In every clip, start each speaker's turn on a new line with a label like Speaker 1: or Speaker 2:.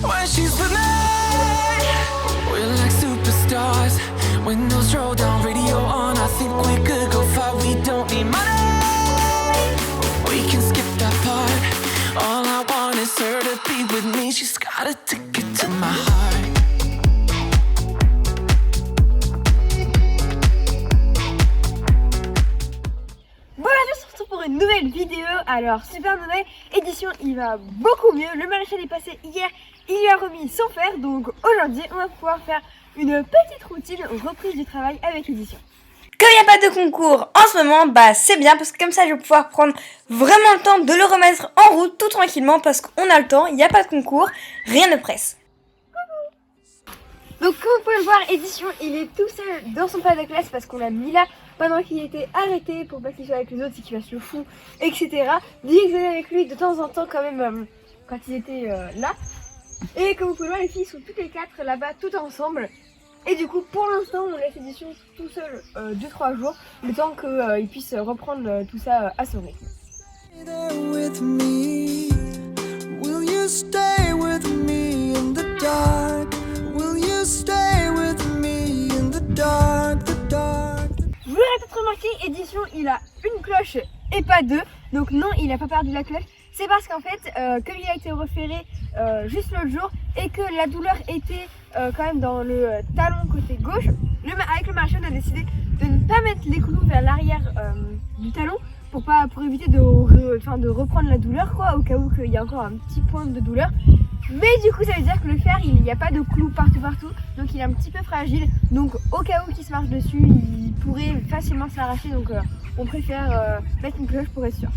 Speaker 1: When she's with me, we're like superstars. Windows roll down, radio on. I think we could go far. We don't need money. We can skip that part. All I want is her to be with me. She's got a ticket to my heart.
Speaker 2: Pour une nouvelle vidéo. Alors super nouvelle édition, il va beaucoup mieux. Le maréchal est passé hier, il lui a remis son fer. Donc aujourd'hui on va pouvoir faire une petite routine reprise du travail avec édition.
Speaker 3: Comme il n'y a pas de concours en ce moment, bah c'est bien parce que comme ça je vais pouvoir prendre vraiment le temps de le remettre en route tout tranquillement parce qu'on a le temps, il n'y a pas de concours, rien ne presse.
Speaker 2: Donc comme vous pouvez le voir, édition il est tout seul dans son pas de classe parce qu'on l'a mis là pendant qu'il était arrêté pour pas qu'il soit avec les autres et qu'il fasse le fou, etc. Dit que j'allais avec lui de temps en temps quand même quand ils étaient là. Et comme vous pouvez le voir, les filles sont toutes les quatre là-bas toutes ensemble. Et du coup pour l'instant on laisse édition tout seul 2-3 jours, le temps qu'il puisse reprendre tout ça à son rythme. Vous l'aurez peut-être remarqué, édition il a une cloche et pas deux. Donc non, il n'a pas perdu la cloche. C'est parce qu'en fait, comme il a été référé juste l'autre jour et que la douleur était quand même dans le talon côté gauche, avec le maréchal on a décidé de ne pas mettre les clous vers l'arrière du talon pour éviter de reprendre la douleur quoi, au cas où il y a encore un petit point de douleur. Mais du coup ça veut dire que le fer il n'y a pas de clous partout, donc il est un petit peu fragile, donc au cas où qu'il se marche dessus il pourrait facilement s'arracher, donc on préfère mettre une cloche pour être sûr.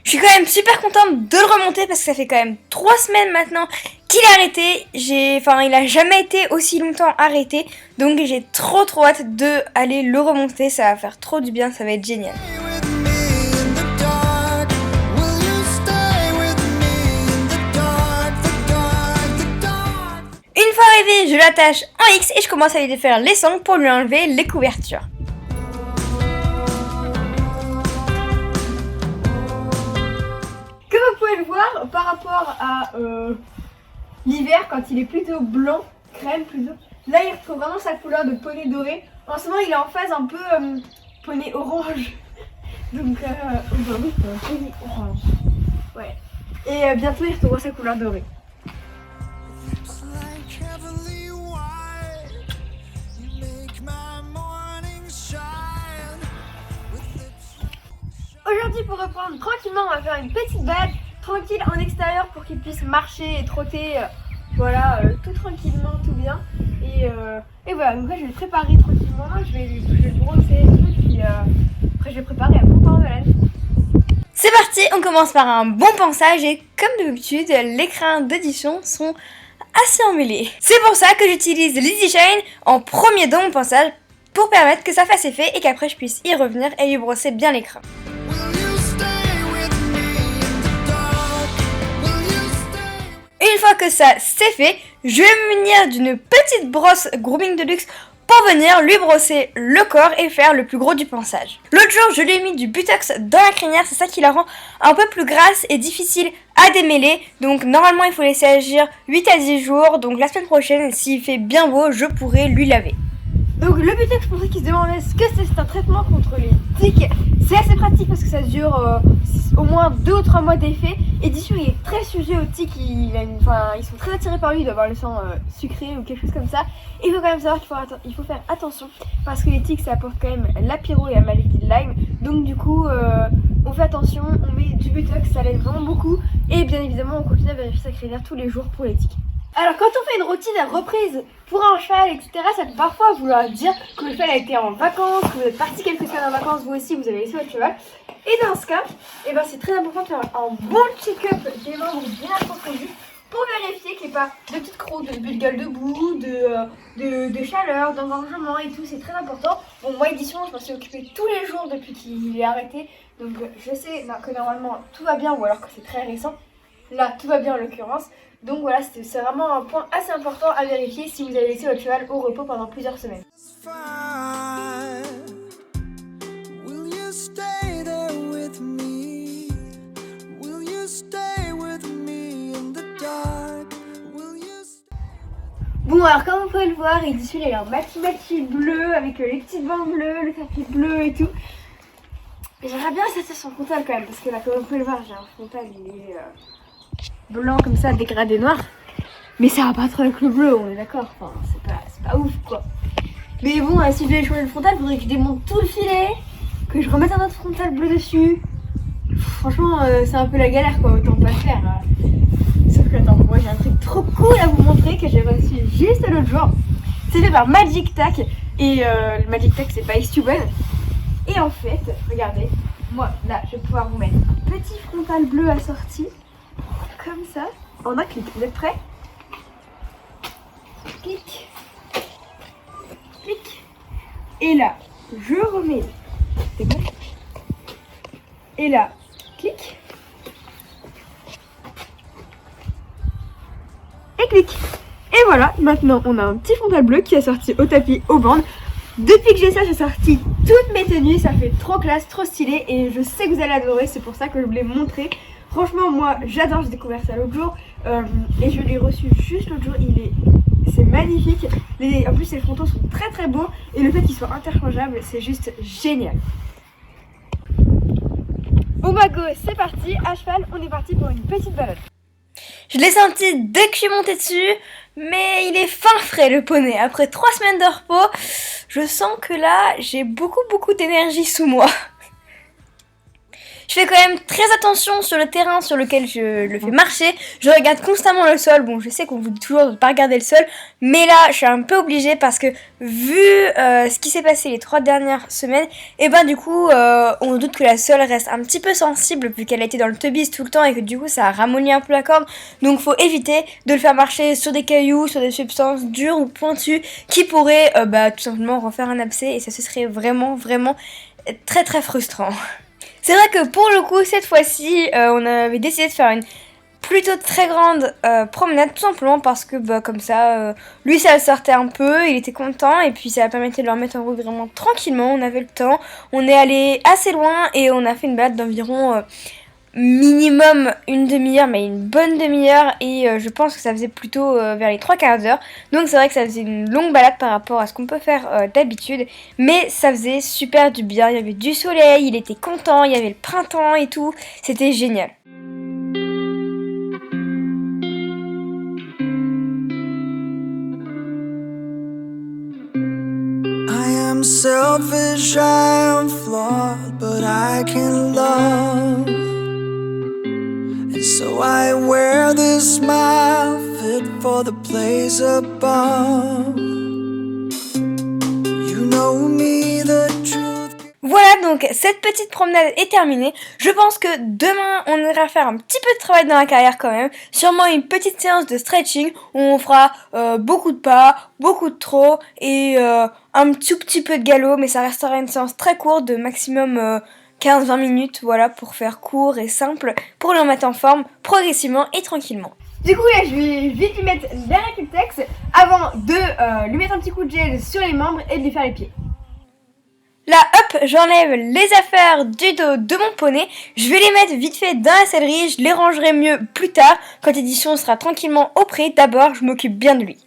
Speaker 3: Je suis quand même super contente de le remonter parce que ça fait quand même 3 semaines maintenant qu'il est arrêté. Il a jamais été aussi longtemps arrêté, donc j'ai trop hâte de aller le remonter, ça va faire trop du bien, ça va être génial. Une fois arrivé, je l'attache en X et je commence à lui défaire les sangles pour lui enlever les couvertures.
Speaker 2: Comme vous pouvez le voir, par rapport à l'hiver, quand il est plutôt blanc, crème plutôt, là il retrouve vraiment sa couleur de poney doré. En ce moment il est en phase un peu poney orange. Donc oui, poney orange. Ouais. Et bientôt il retrouvera sa couleur dorée. Aujourd'hui pour reprendre tranquillement on va faire une petite balade tranquille en extérieur pour qu'il puisse marcher et trotter tout tranquillement, tout bien. Et voilà, donc là je vais le préparer tranquillement, je vais le brosser et tout, puis après je vais préparer un bon pain de balade.
Speaker 3: C'est parti, on commence par un bon pansage et comme d'habitude les crins d'édition sont assez emmêlés. C'est pour ça que j'utilise l'Easy Shine en premier dans mon pansage pour permettre que ça fasse effet et qu'après je puisse y revenir et lui brosser bien les crins. Une fois que ça c'est fait, je vais me munir d'une petite brosse grooming de luxe pour venir lui brosser le corps et faire le plus gros du pansage. L'autre jour, je lui ai mis du Butox dans la crinière, c'est ça qui la rend un peu plus grasse et difficile à démêler. Donc normalement, il faut laisser agir 8 à 10 jours. Donc la semaine prochaine, s'il fait bien beau, je pourrai lui laver.
Speaker 2: Donc le Butox, pour ceux qui se demandaient ce que c'est un traitement contre les tiques. C'est assez pratique parce que ça dure au moins 2 ou 3 mois d'effet. Édition il est très sujet aux tiques, ils sont très attirés par lui, il doit avoir le sang sucré ou quelque chose comme ça. Et il faut quand même savoir qu'il faut faire attention parce que les tiques ça apporte quand même la pyro et la maladie de Lyme. Donc du coup on fait attention, on met du Butox, ça l'aide vraiment beaucoup. Et bien évidemment on continue à vérifier sa crinière tous les jours pour les tiques. Alors quand on fait une routine à reprise pour un cheval, etc., ça peut parfois vouloir dire que le cheval a été en vacances, que vous êtes parti quelques semaines en vacances, vous aussi vous avez laissé votre cheval. Et dans ce cas, c'est très important de faire un bon check-up des membres bien approfondis pour vérifier qu'il n'y ait pas de petites croûtes, de gueule de boue, de chaleur, d'engorgement et tout, c'est très important. Bon, moi édition, je m'en suis occupée tous les jours depuis qu'il est arrêté, donc je sais que normalement tout va bien ou alors que c'est très récent. Là, tout va bien en l'occurrence. Donc voilà, c'est vraiment un point assez important à vérifier si vous avez laissé votre cheval au repos pendant plusieurs semaines. alors comme vous pouvez le voir, dessus il est en matchi bleu avec les petites bandes bleues, le tapis bleu et tout. Et j'aimerais bien acheter son frontal quand même, parce que là comme vous pouvez le voir, j'ai un frontal, il est blanc comme ça, dégradé noir. Mais ça va pas trop avec le bleu, on est d'accord, enfin c'est pas ouf quoi. Mais bon, si je voulais changer le frontal, il faudrait que je démonte tout le filet, que je remette un autre frontal bleu dessus. Franchement, c'est un peu la galère quoi, autant pas le faire. Sauf que attends, moi j'ai un truc trop cool à vous montrer que j'ai reçu juste l'autre jour. C'est fait par Magic Tac et le Magic Tac c'est pas Stubben. Et en fait, regardez, moi là je vais pouvoir vous mettre un petit frontal bleu assorti, comme ça, en un clic. Vous êtes prêts? Clic, clic. Et là, je remets. C'est bon? Et là, clic. Et clic. Et voilà, maintenant on a un petit frontal bleu qui est sorti au tapis, aux bandes. Depuis que j'ai ça, j'ai sorti toutes mes tenues, ça fait trop classe, trop stylé et je sais que vous allez adorer, c'est pour ça que je voulais montrer. Franchement, moi j'adore, j'ai découvert ça l'autre jour et je l'ai reçu juste l'autre jour, c'est magnifique. En plus, les frontaux sont très très beaux et le fait qu'ils soient interchangeables, c'est juste génial. Bon bah go, c'est parti, à cheval, on est parti pour une petite balade.
Speaker 3: Je l'ai senti dès que je suis montée dessus, mais il est fin frais le poney. Après 3 semaines de repos, je sens que là, j'ai beaucoup d'énergie sous moi. Je fais quand même très attention sur le terrain sur lequel je le fais marcher. Je regarde constamment le sol. Bon, je sais qu'on vous dit toujours de ne pas regarder le sol, mais là, je suis un peu obligée parce que vu ce qui s'est passé les 3 dernières semaines, et ben du coup, on doute que la sole reste un petit peu sensible vu qu'elle a été dans le tubis tout le temps et que du coup, ça a ramolli un peu la corde. Donc, faut éviter de le faire marcher sur des cailloux, sur des substances dures ou pointues qui pourraient tout simplement refaire un abcès et ça ce serait vraiment très frustrant. C'est vrai que pour le coup, cette fois-ci, on avait décidé de faire une plutôt très grande promenade, tout simplement parce que comme ça, lui ça le sortait un peu, il était content et puis ça permettait de le remettre en route vraiment tranquillement, on avait le temps, on est allé assez loin et on a fait une balade d'environ minimum une demi-heure, mais une bonne demi-heure et je pense que ça faisait plutôt vers les 3/4 d'heure. Donc c'est vrai que ça faisait une longue balade par rapport à ce qu'on peut faire d'habitude, mais ça faisait super du bien, il y avait du soleil, il était content, il y avait le printemps et tout, c'était génial.
Speaker 1: I am selfish, I am flawed, but I can love. And so I wear this smile fit for the place above. You know me, the truth.
Speaker 3: Voilà, donc cette petite promenade est terminée. Je pense que demain on ira faire un petit peu de travail dans la carrière quand même. Sûrement une petite séance de stretching où on fera beaucoup de pas, beaucoup de trot et un tout petit peu de galop. Mais ça restera une séance très courte de maximum 15-20 minutes, voilà, pour faire court et simple, pour le remettre en forme progressivement et tranquillement.
Speaker 2: Du coup là je vais vite lui mettre les Raqueltex avant de lui mettre un petit coup de gel sur les membres et de lui faire les pieds.
Speaker 3: Là, hop, j'enlève les affaires du dos de mon poney. Je vais les mettre vite fait dans la sellerie. Je les rangerai mieux plus tard, quand l'édition sera tranquillement au pré. D'abord, je m'occupe bien de lui.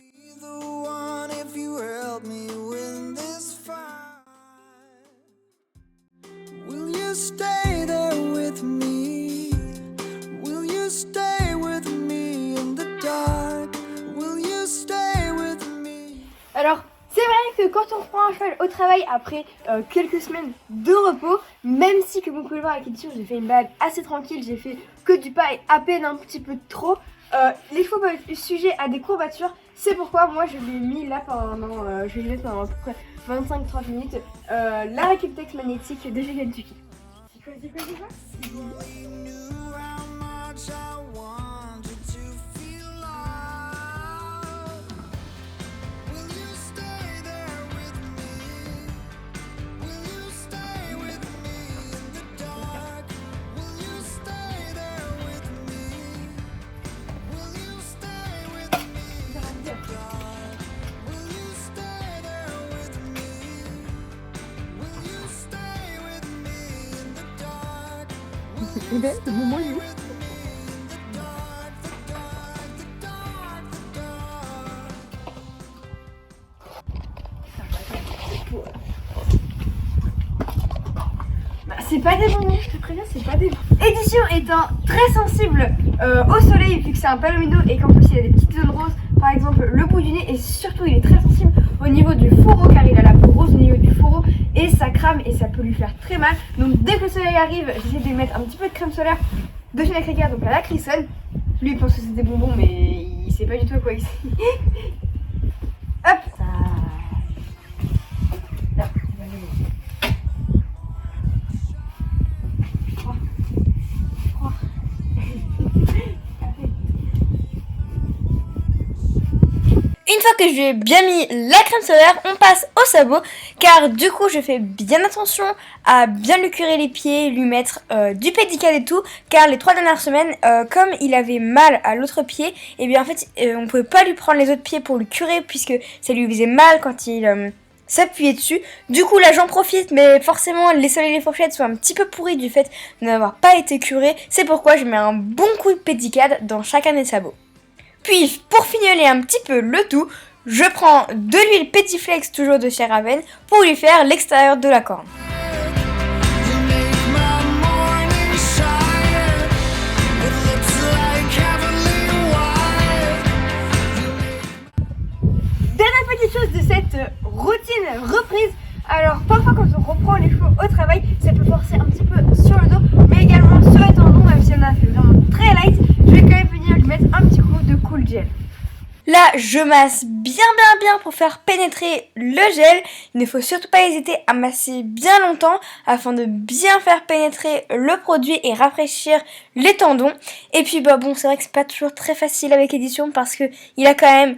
Speaker 2: Alors, c'est vrai que quand on prend un cheval au travail après quelques semaines de repos, même si, comme vous pouvez le voir avec l'édition, j'ai fait une balade assez tranquille, j'ai fait que du pas et à peine un petit peu trop, les chevaux peuvent être sujets à des courbatures. C'est pourquoi moi je l'ai mis là pendant, je vais lui mettre pendant à peu près 25-30 minutes, la Raqueltex magnétique de chez Kentucky. C'est quoi le moment il est où? pour... Bah, c'est pas des bonbons, je te préviens, c'est pas des bonbons. Édition étant très sensible au soleil, vu que c'est un palomino et qu'en plus il a des petites zones roses, par exemple le bout du nez, et surtout il est très sensible au niveau du fourreau, car il a la peau rose au niveau du fourreau, et ça crame et ça peut lui faire très mal. Donc dès que le soleil arrive, j'essaie de lui mettre un petit peu de crème solaire de chez Nacrika, donc à la Crisson. Lui il pense que c'est des bonbons, mais il sait pas du tout à quoi il sait. Hop, ça... Là,
Speaker 3: Une fois que j'ai bien mis la crème solaire, on passe au sabot, car du coup je fais bien attention à bien lui curer les pieds, lui mettre du pédical et tout, car les 3 dernières semaines, comme il avait mal à l'autre pied, et bien en fait on pouvait pas lui prendre les autres pieds pour le curer, puisque ça lui faisait mal quand il s'appuyait dessus. Du coup là j'en profite, mais forcément les sols et les fourchettes sont un petit peu pourris du fait de n'avoir pas été curés, c'est pourquoi je mets un bon coup de pédical dans chacun des sabots. Puis, pour fignoler un petit peu le tout, je prends de l'huile Pétiflex, toujours de chez Raven, pour lui faire l'extérieur de la corne.
Speaker 2: Dernière petite chose de cette routine reprise. Alors parfois quand on reprend les cheveux au travail, ça peut forcer un petit peu sur le dos, mais également sur les tendons, même si on a fait vraiment très light, je vais quand même venir lui mettre un petit coup de cool gel.
Speaker 3: Là, je masse bien pour faire pénétrer le gel. Il ne faut surtout pas hésiter à masser bien longtemps afin de bien faire pénétrer le produit et rafraîchir les tendons. Et puis bah bon, c'est vrai que c'est pas toujours très facile avec Édition parce que il a quand même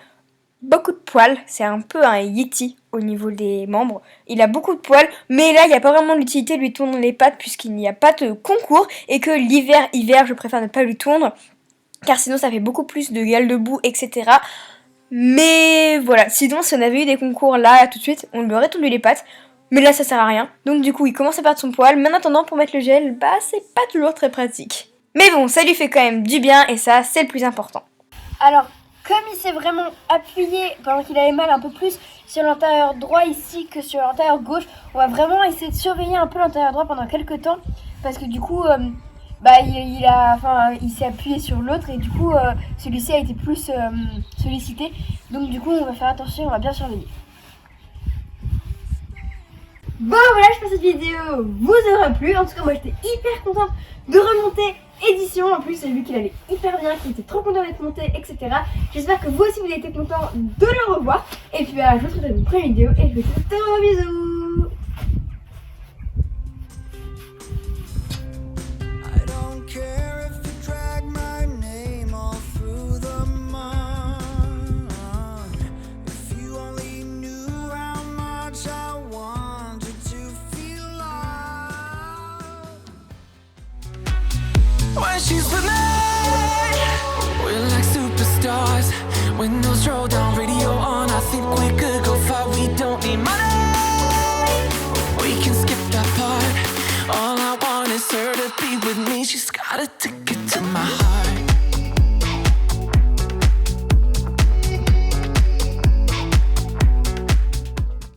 Speaker 3: beaucoup de poils, c'est un peu un yeti au niveau des membres. Il a beaucoup de poils, mais là il n'y a pas vraiment l'utilité de lui tondre les pattes puisqu'il n'y a pas de concours et que l'hiver, je préfère ne pas lui tondre car sinon ça fait beaucoup plus de gueule de boue, etc. Mais voilà, sinon si on avait eu des concours là tout de suite, on lui aurait tondu les pattes. Mais là ça sert à rien, donc du coup il commence à perdre son poil, mais en attendant pour mettre le gel, bah c'est pas toujours très pratique. Mais bon, ça lui fait quand même du bien et ça c'est le plus important.
Speaker 2: Alors comme il s'est vraiment appuyé pendant qu'il avait mal un peu plus sur l'antérieur droit ici que sur l'antérieur gauche, on va vraiment essayer de surveiller un peu l'antérieur droit pendant quelques temps parce que du coup il s'est appuyé sur l'autre et du coup celui-ci a été plus sollicité, donc du coup on va faire attention, on va bien surveiller. Bon voilà, j'espère que cette vidéo vous aura plu. En tout cas moi j'étais hyper contente de remonter Édition. En plus j'ai vu qu'il allait hyper bien, qu'il était trop content d'être monté, etc. J'espère que vous aussi vous avez été content de le revoir. Et puis je vous retrouve dans une prochaine vidéo et je vous fais de gros bisous.
Speaker 1: When she's with me, we're like superstars. Windows roll down, radio on. I think we could go far. We don't need money. We can skip that part. All I want is her to be with me. She's got a